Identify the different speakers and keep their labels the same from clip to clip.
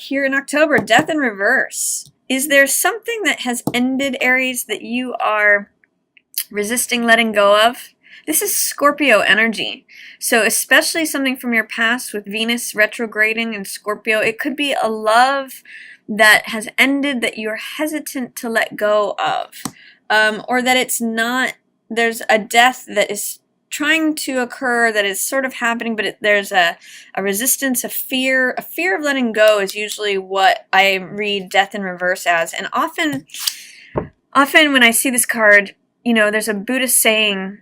Speaker 1: Here in October, death in reverse. Is there something that has ended, Aries, that you are resisting letting go of? This is Scorpio energy. So especially something from your past with Venus retrograding in Scorpio. It could be a love that has ended that you're hesitant to let go of. Or that it's not, there's a death that is trying to occur, that is sort of happening, but there's a resistance, a fear of letting go is usually what I read death in reverse as. And often when I see this card, you know, there's a Buddhist saying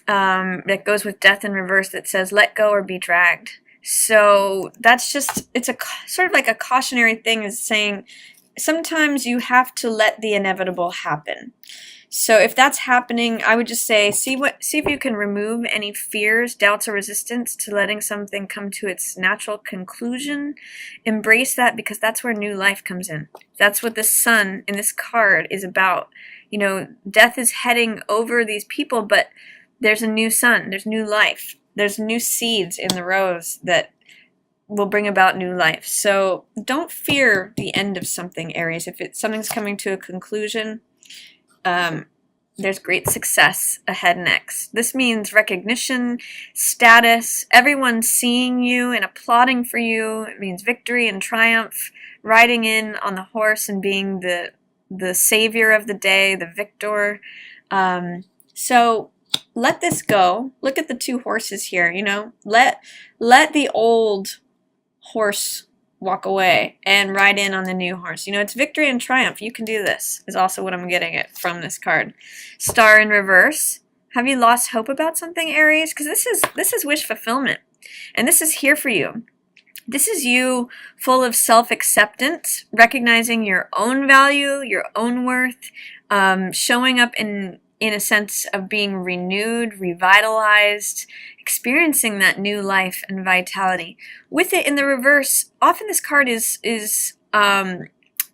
Speaker 1: that goes with death in reverse that says, let go or be dragged. So that's just, it's a sort of like a cautionary thing, is saying sometimes you have to let the inevitable happen. So if that's happening, I would just say, see if you can remove any fears, doubts, or resistance to letting something come to its natural conclusion. Embrace that, because that's where new life comes in. That's what the sun in this card is about. You know, death is heading over these people, but there's a new sun, there's new life, there's new seeds in the rose that will bring about new life. So don't fear the end of something, Aries. If something's coming to a conclusion, there's great success ahead next. This means recognition, status, everyone seeing you and applauding for you. It means victory and triumph, riding in on the horse and being the savior of the day, the victor. So let this go. Look at the two horses here, you know. Let the old horse walk away and ride in on the new horse. You know, it's victory and triumph. You can do this, is also what I'm getting at from this card. Star in reverse. Have you lost hope about something, Aries? Because this is wish fulfillment. And this is here for you. This is you full of self-acceptance, recognizing your own value, your own worth, showing up in a sense of being renewed, revitalized, experiencing that new life and vitality. With it in the reverse, often this card is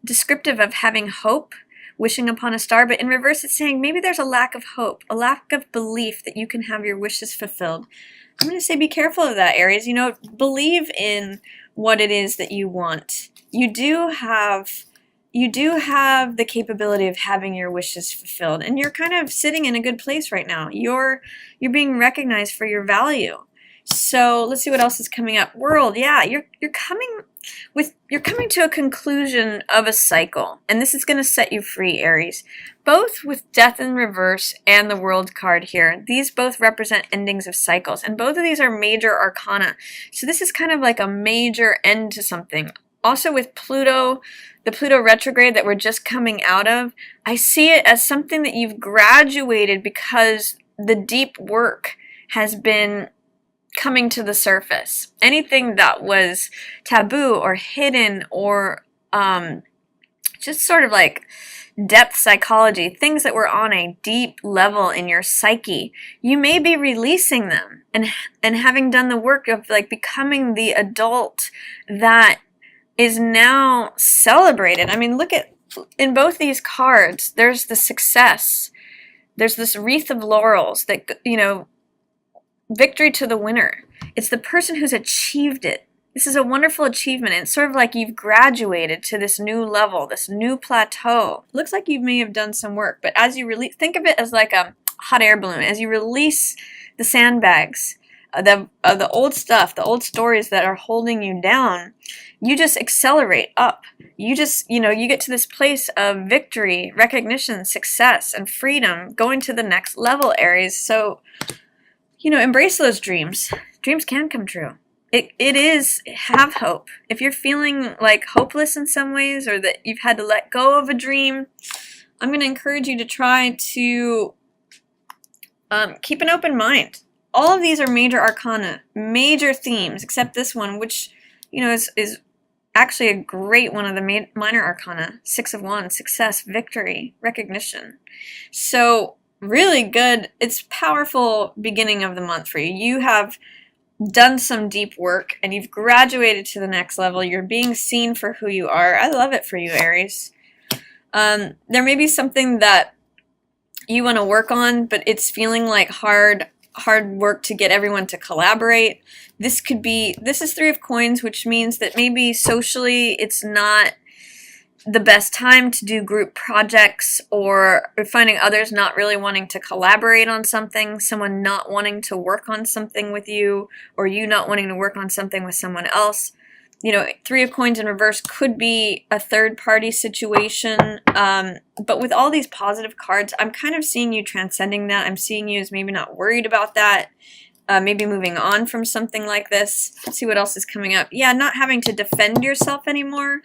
Speaker 1: descriptive of having hope, wishing upon a star, but in reverse it's saying maybe there's a lack of hope, a lack of belief that you can have your wishes fulfilled. I'm going to say be careful of that, Aries. You know, believe in what it is that you want. You do have the capability of having your wishes fulfilled, and you're kind of sitting in a good place right now. You're being recognized for your value. So let's see what else is coming up. World, yeah, you're coming to a conclusion of a cycle, and this is going to set you free, Aries. Both with death in reverse and the World card here, these both represent endings of cycles, and both of these are major arcana. So this is kind of like a major end to something. Also with Pluto, the Pluto retrograde that we're just coming out of, I see it as something that you've graduated because the deep work has been coming to the surface. Anything that was taboo or hidden or just sort of like depth psychology, things that were on a deep level in your psyche, you may be releasing them and having done the work of like becoming the adult that is now celebrated. I mean, look at, in both these cards, there's the success. There's this wreath of laurels that, you know, victory to the winner. It's the person who's achieved it. This is a wonderful achievement. It's sort of like you've graduated to this new level, this new plateau. Looks like you may have done some work, but as you release, think of it as like a hot air balloon. As you release the sandbags, the old stuff, the old stories that are holding you down, you just accelerate up. You just, you know, you get to this place of victory, recognition, success, and freedom, going to the next level, Aries. So, you know, embrace those dreams. Dreams can come true. It is, have hope. If you're feeling like hopeless in some ways, or that you've had to let go of a dream, I'm going to encourage you to try to keep an open mind. All of these are major arcana, major themes, except this one, which, you know, is actually a great one of the minor arcana. Six of Wands, success, victory, recognition. So really good. It's powerful beginning of the month for you. You have done some deep work and you've graduated to the next level. You're being seen for who you are. I love it for you, Aries. There may be something that you want to work on, but it's feeling like hard hard work to get everyone to collaborate. This is Three of Coins, which means that maybe socially it's not the best time to do group projects, or finding others not really wanting to collaborate on something, someone not wanting to work on something with you, or you not wanting to work on something with someone else. You know, Three of Coins in reverse could be a third-party situation, but with all these positive cards, I'm kind of seeing you transcending that. I'm seeing you as maybe not worried about that, maybe moving on from something like this. Let's see what else is coming up. Yeah, not having to defend yourself anymore.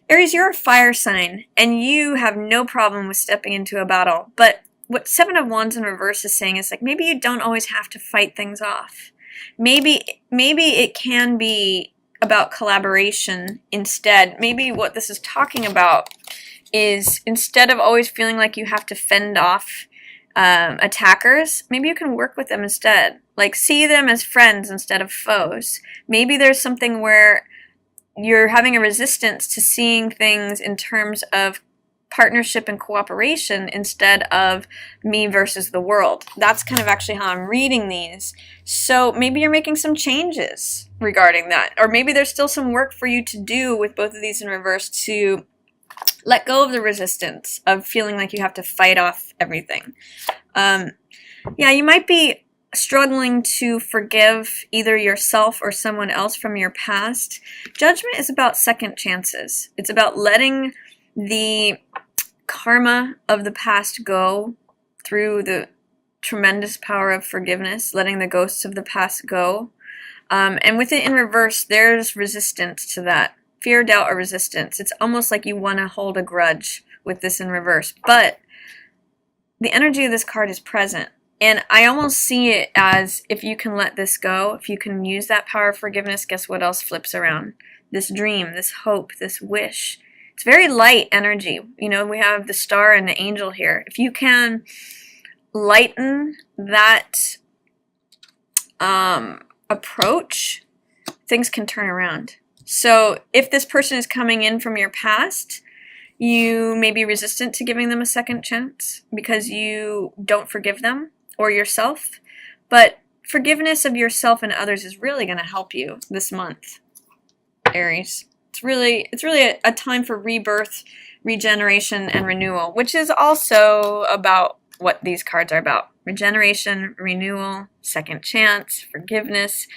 Speaker 1: Aries, you're a fire sign, and you have no problem with stepping into a battle, but what Seven of Wands in reverse is saying is like, maybe you don't always have to fight things off. Maybe it can be about collaboration instead. Maybe what this is talking about is, instead of always feeling like you have to fend off attackers, maybe you can work with them instead. Like, see them as friends instead of foes. Maybe there's something where you're having a resistance to seeing things in terms of partnership and cooperation instead of me versus the world. That's kind of actually how I'm reading these. So maybe you're making some changes regarding that. Or maybe there's still some work for you to do with both of these in reverse to let go of the resistance of feeling like you have to fight off everything. Yeah, you might be struggling to forgive either yourself or someone else from your past. Judgment is about second chances. It's about letting the karma of the past go through the tremendous power of forgiveness, letting the ghosts of the past go. And with it in reverse, there's resistance to that. Fear, doubt, or resistance. It's almost like you want to hold a grudge with this in reverse. But the energy of this card is present. And I almost see it as, if you can let this go, if you can use that power of forgiveness, guess what else flips around? This dream, this hope, this wish. It's very light energy. You know, we have the star and the angel here. If you can lighten that approach, things can turn around. So if this person is coming in from your past, you may be resistant to giving them a second chance because you don't forgive them or yourself. But forgiveness of yourself and others is really going to help you this month, Aries. It's really a time for rebirth, regeneration, and renewal, which is also about what these cards are about. Regeneration, renewal, second chance, forgiveness,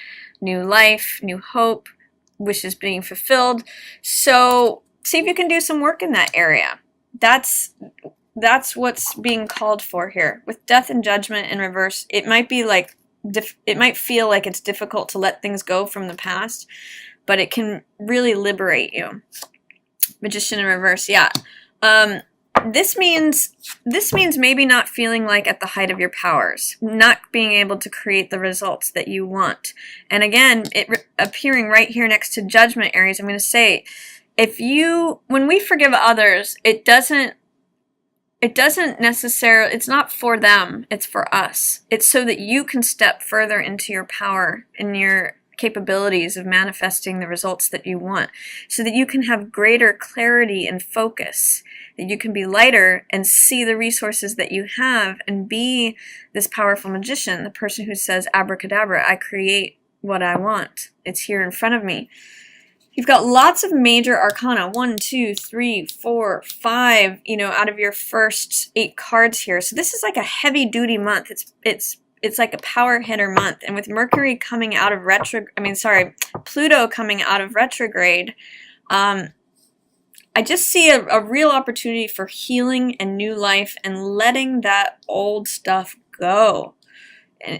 Speaker 1: new life, new hope, wishes being fulfilled. So see if you can do some work in that area. That's what's being called for here. With death and judgment in reverse, it might be like it might feel like it's difficult to let things go from the past, but it can really liberate you. Magician in reverse, yeah. This means maybe not feeling like at the height of your powers, not being able to create the results that you want. And again, appearing right here next to judgment, Aries, I'm going to say, when we forgive others, it doesn't necessarily, it's not for them, it's for us. It's so that you can step further into your power and your capabilities of manifesting the results that you want, so that you can have greater clarity and focus, that you can be lighter and see the resources that you have and be this powerful magician, the person who says, abracadabra, I create what I want. It's here in front of me. You've got lots of major arcana, 1, 2, 3, 4, 5, out of your first 8 cards here. So this is like a heavy duty month. It's like a power hitter month. And with Mercury coming out of Pluto coming out of retrograde, I just see a real opportunity for healing and new life and letting that old stuff go.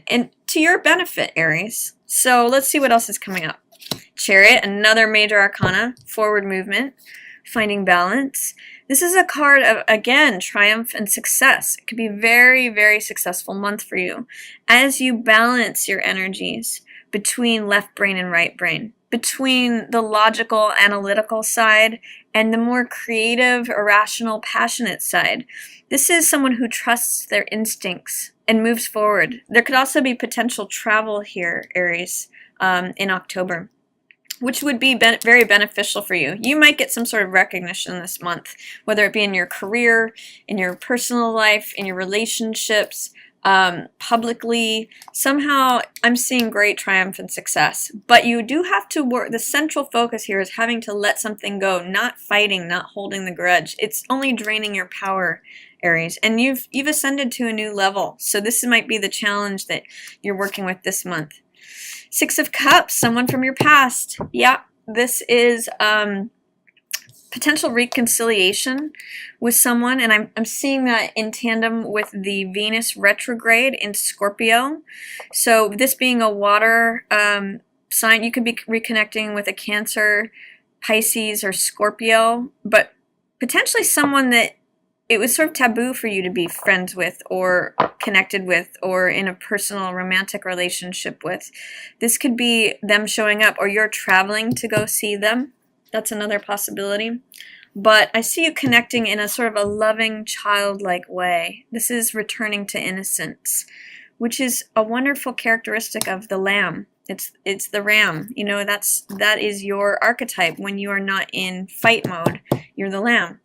Speaker 1: And to your benefit, Aries. So let's see what else is coming up. Chariot, another major arcana, forward movement, finding balance. This is a card of, again, triumph and success. It could be a very, very successful month for you as you balance your energies between left brain and right brain, between the logical, analytical side and the more creative, irrational, passionate side. This is someone who trusts their instincts and moves forward. There could also be potential travel here, Aries, in October, which would be very beneficial for you. You might get some sort of recognition this month, whether it be in your career, in your personal life, in your relationships. publicly. Somehow I'm seeing great triumph and success. But you do have to work. The central focus here is having to let something go, not fighting, not holding the grudge. It's only draining your power, Aries. And you've ascended to a new level. So this might be the challenge that you're working with this month. Six of Cups, someone from your past. Yeah, this is potential reconciliation with someone, and I'm seeing that in tandem with the Venus retrograde in Scorpio. So this being a water sign, you could be reconnecting with a Cancer, Pisces, or Scorpio, but potentially someone that it was sort of taboo for you to be friends with or connected with or in a personal romantic relationship with. This could be them showing up, or you're traveling to go see them. That's another possibility. But I see you connecting in a sort of a loving, childlike way. This is returning to innocence, which is a wonderful characteristic of the lamb. It's the ram. You know, that is your archetype when you are not in fight mode. You're the lamb.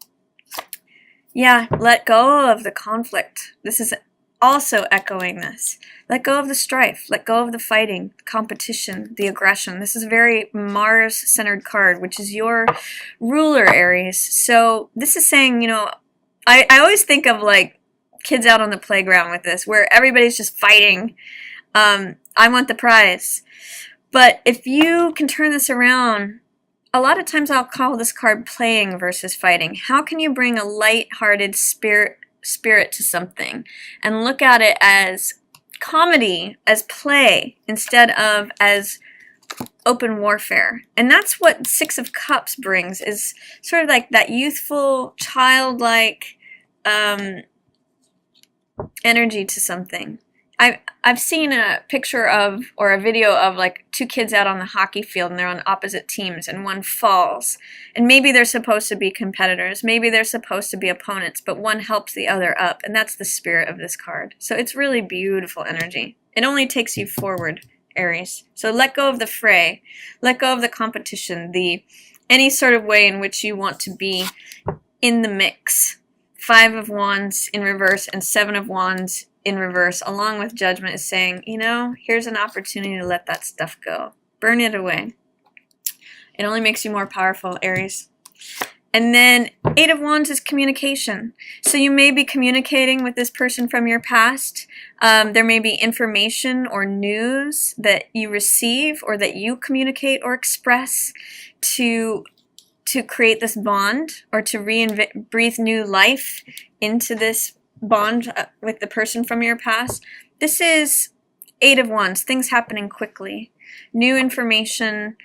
Speaker 1: Yeah, let go of the conflict. This is also echoing this. Let go of the strife. Let go of the fighting, the competition, the aggression. This is a very Mars-centered card, which is your ruler, Aries. So this is saying, you know, I always think of like kids out on the playground with this, where everybody's just fighting. I want the prize. But if you can turn this around, a lot of times I'll call this card playing versus fighting. How can you bring a light-hearted spirit to something and look at it as comedy, as play, instead of as open warfare? And that's what Six of Cups brings, is sort of like that youthful, childlike energy to something. I've seen a picture of, or a video of, like two kids out on the hockey field and they're on opposite teams and one falls. And maybe they're supposed to be competitors, maybe they're supposed to be opponents, but one helps the other up, and that's the spirit of this card. So it's really beautiful energy. It only takes you forward, Aries. So let go of the fray, let go of the competition, any sort of way in which you want to be in the mix. Five of Wands in reverse and Seven of Wands in reverse, along with Judgment, is saying, you know, here's an opportunity to let that stuff go. Burn it away. It only makes you more powerful, Aries. And then Eight of Wands is communication. So you may be communicating with this person from your past. There may be information or news that you receive or that you communicate or express to create this bond, or to breathe new life into this bond with the person from your past. This is Eight of Wands, things happening quickly, new information,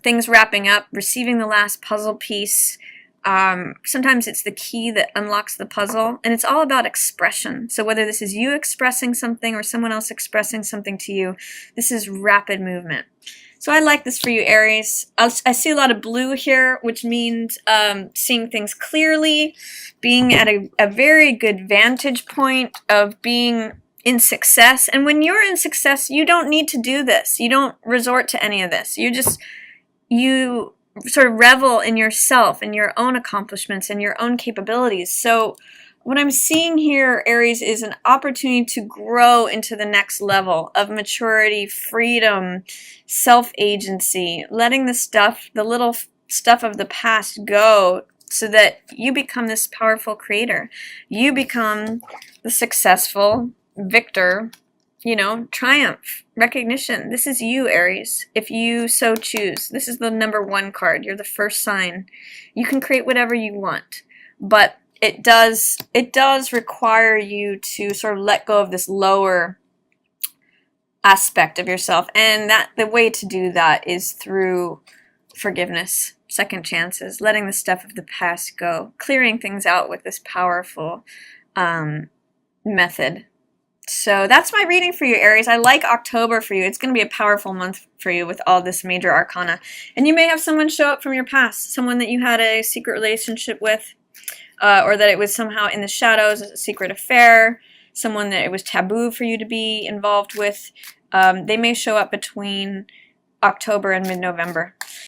Speaker 1: things wrapping up, receiving the last puzzle piece. Sometimes it's the key that unlocks the puzzle, and it's all about expression. So whether this is you expressing something or someone else expressing something to you, this is rapid movement. So I like this for you, Aries. I see a lot of blue here, which means seeing things clearly, being at a very good vantage point of being in success. And when you're in success, you don't need to do this. You don't resort to any of this. You sort of revel in yourself and your own accomplishments and your own capabilities. So what I'm seeing here, Aries, is an opportunity to grow into the next level of maturity, freedom, self-agency, letting the little stuff of the past go, so that you become this powerful creator. You become the successful victor, you know, triumph, recognition. This is you, Aries, if you so choose. This is the number 1 card. You're the first sign. You can create whatever you want, but it does require you to sort of let go of this lower aspect of yourself, and that the way to do that is through forgiveness, second chances, letting the stuff of the past go, clearing things out with this powerful method. So that's my reading for you, Aries. I like October for you. It's going to be a powerful month for you with all this major arcana. And you may have someone show up from your past, someone that you had a secret relationship with, or that it was somehow in the shadows, a secret affair, someone that it was taboo for you to be involved with. They may show up between October and mid-November.